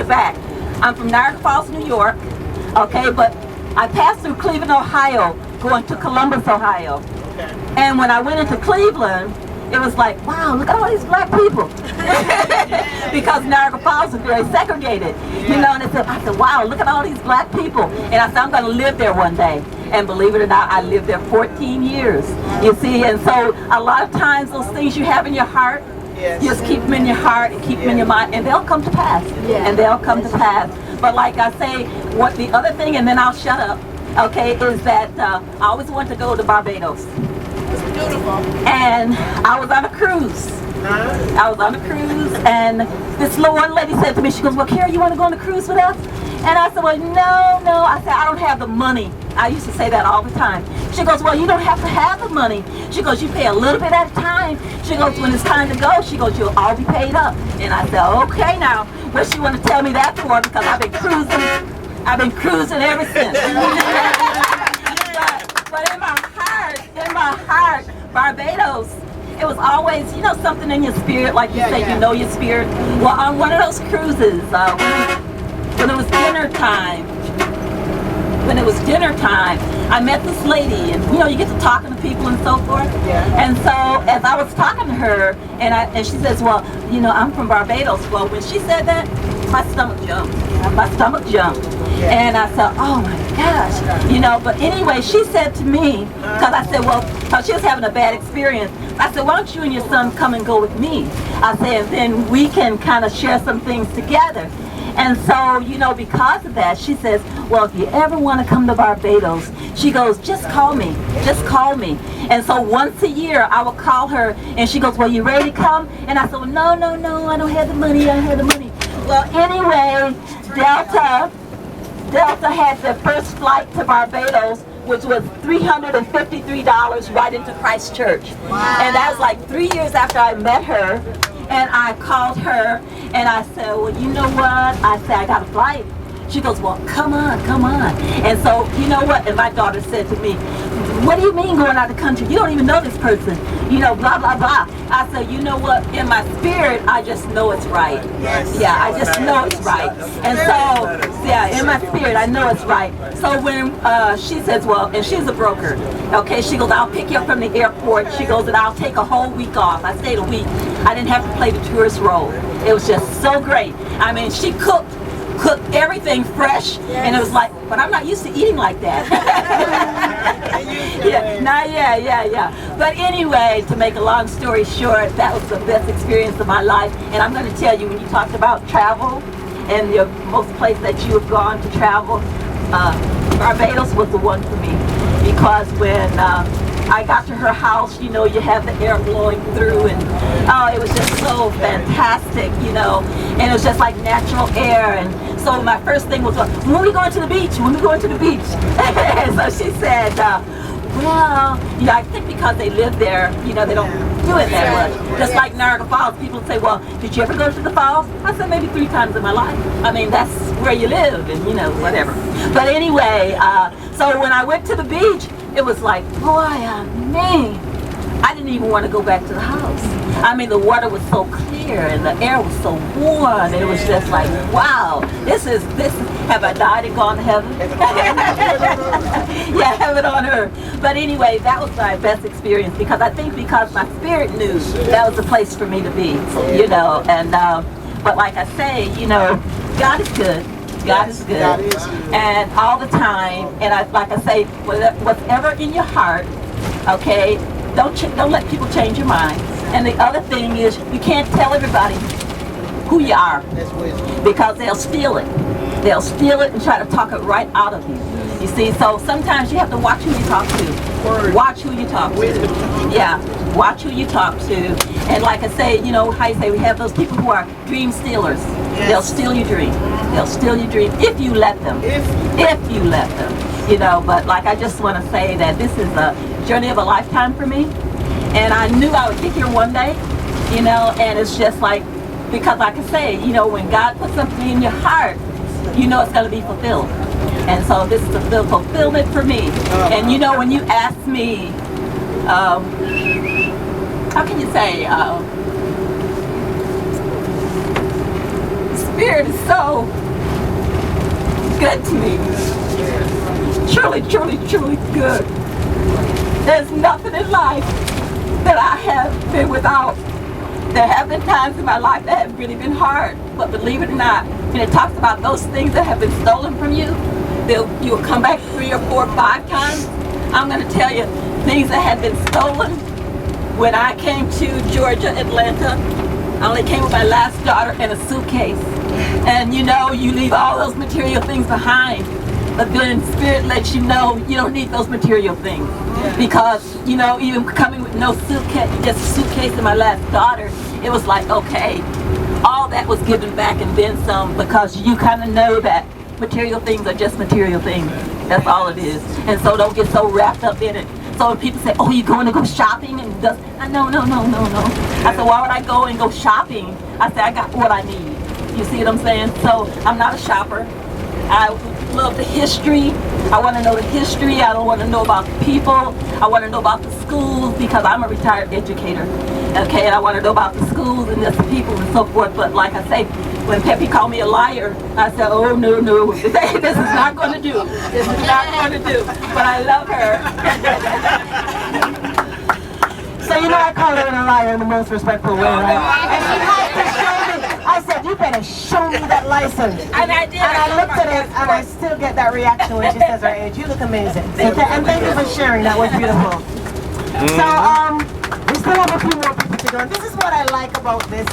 it back. I'm from Niagara Falls, New York, okay, but I passed through Cleveland, Ohio, going to Columbus, Ohio. And when I went into Cleveland, it was like, wow, look at all these black people. Because Niagara Falls is very segregated. You know, and I said, wow, look at all these black people. And I said, I'm going to live there one day. And believe it or not, I lived there 14 years. You see, and so a lot of times those things you have in your heart, you just keep them in your heart and keep them in your mind, and they'll come to pass. And they'll come to pass. But like I say, what the other thing, and then I'll shut up, okay, is that I always wanted to go to Barbados. Beautiful. And I was on a cruise. I was on a cruise, and this little one lady said to me, she goes, well, Carol, you want to go on a cruise with us? And I said, well, no. I said, I don't have the money. I used to say that all the time. She goes, well, you don't have to have the money. She goes, you pay a little bit at a time. She goes, when it's time to go, she goes, you'll all be paid up. And I said, okay now. What she want to tell me that for? Because I've been cruising ever since. But in my heart, Barbados, it was always, you know, something in your spirit, like you say, you know your spirit. Well, on one of those cruises, when it was dinner time, I met this lady, and you know, you get to talking to people and so forth. And so as I was talking to her, and she says, well, you know, I'm from Barbados. Well, when she said that, my stomach jumped. And I said, oh my gosh, you know. But anyway, she said to me, because I said, well, she was having a bad experience. I said, why don't you and your son come and go with me? I said, and then we can kind of share some things together. And so, you know, because of that, she says, well, if you ever want to come to Barbados, she goes, just call me. And so once a year, I will call her, and she goes, well, you ready to come? And I said, well, no, I don't have the money. Well, anyway, Delta had their first flight to Barbados, which was $353 right into Christchurch. And that was like 3 years after I met her. And I called her and I said, well, you know what? I said, I got a flight. She goes, well, come on. And so, you know what? And my daughter said to me, what do you mean going out of the country? You don't even know this person. You know, blah, blah, blah. I said, you know what? In my spirit, I just know it's right. Yeah, I just know it's right. And so, yeah, in my spirit, I know it's right. So when she says, well, and she's a broker, okay, she goes, I'll pick you up from the airport. She goes, and I'll take a whole week off. I stayed a week. I didn't have to play the tourist role. It was just so great. I mean, she cooked everything fresh, and it was like, but I'm not used to eating like that. Yeah. But anyway, to make a long story short, that was the best experience of my life. And I'm going to tell you, when you talked about travel and the most place that you have gone to travel, Barbados was the one for me, because when I got to her house, you know, you have the air blowing through, and it was just so fantastic, you know, and it was just like natural air. And so my first thing was, when are we going to the beach? And so she said, well, you know, I think because they live there, you know, they don't do it that much. Just like Niagara Falls, people say, well, did you ever go to the falls? I said, maybe 3 times in my life. I mean, that's where you live, and you know, whatever. But anyway, so when I went to the beach, it was like, boy, I didn't even want to go back to the house. I mean, the water was so clear and the air was so warm. It was just like, wow, this is, have I died and gone to heaven? Yeah, heaven on earth. But anyway, that was my best experience, because I think because my spirit knew that was the place for me to be, you know. And but like I say, you know, God is good. God is good. And all the time. And like I say, whatever in your heart, okay, don't let people change your mind. And the other thing is, you can't tell everybody who you are, because they'll steal it. They'll steal it and try to talk it right out of you. You see, so sometimes you have to watch who you talk to. Watch who you talk to. Yeah, watch who you talk to. And like I say, you know, how you say, we have those people who are dream stealers. They'll steal your dream. They'll steal your dream if you let them. If you let them. You know, but like I just want to say that this is a journey of a lifetime for me. And I knew I would get here one day, you know, and it's just like, because like I say, you know, when God puts something in your heart, you know it's going to be fulfilled. And so this is the fulfillment for me. And you know, when you ask me, how can you say, Spirit is so good to me. Truly, truly, truly good. There's nothing in life that I have been without. There have been times in my life that have really been hard, but believe it or not, when it talks about those things that have been stolen from you, you'll come back 3 or 4 or 5 times. I'm going to tell you, things that have been stolen. When I came to Georgia, Atlanta, I only came with my last daughter and a suitcase. And you know, you leave all those material things behind. But then Spirit lets you know you don't need those material things. Because, you know, even coming with no suitcase, just a suitcase and my last daughter, it was like, okay, all that was given back and then some, because you kind of know that material things are just material things. That's all it is. And so don't get so wrapped up in it. So when people say, oh, you're going to go shopping? And no. I said, why would I go and go shopping? I said, I got what I need. You see what I'm saying? So I'm not a shopper. I love the history. I want to know the history. I don't want to know about the people. I want to know about the schools because I'm a retired educator. Okay, and I want to know about the schools and the people and so forth. But like I say, when Peppy called me a liar, I said, oh, no. This is not going to do. This is not going to do. But I love her. So you know I called her a liar in the most respectful way, right? And she had to show me. I said, you better show me that license. And I did. And I looked at it and I still get that reaction when she says her age. You look amazing. So and thank you for sharing. That was beautiful. So we still have a few more people to go. And this is what I like about this.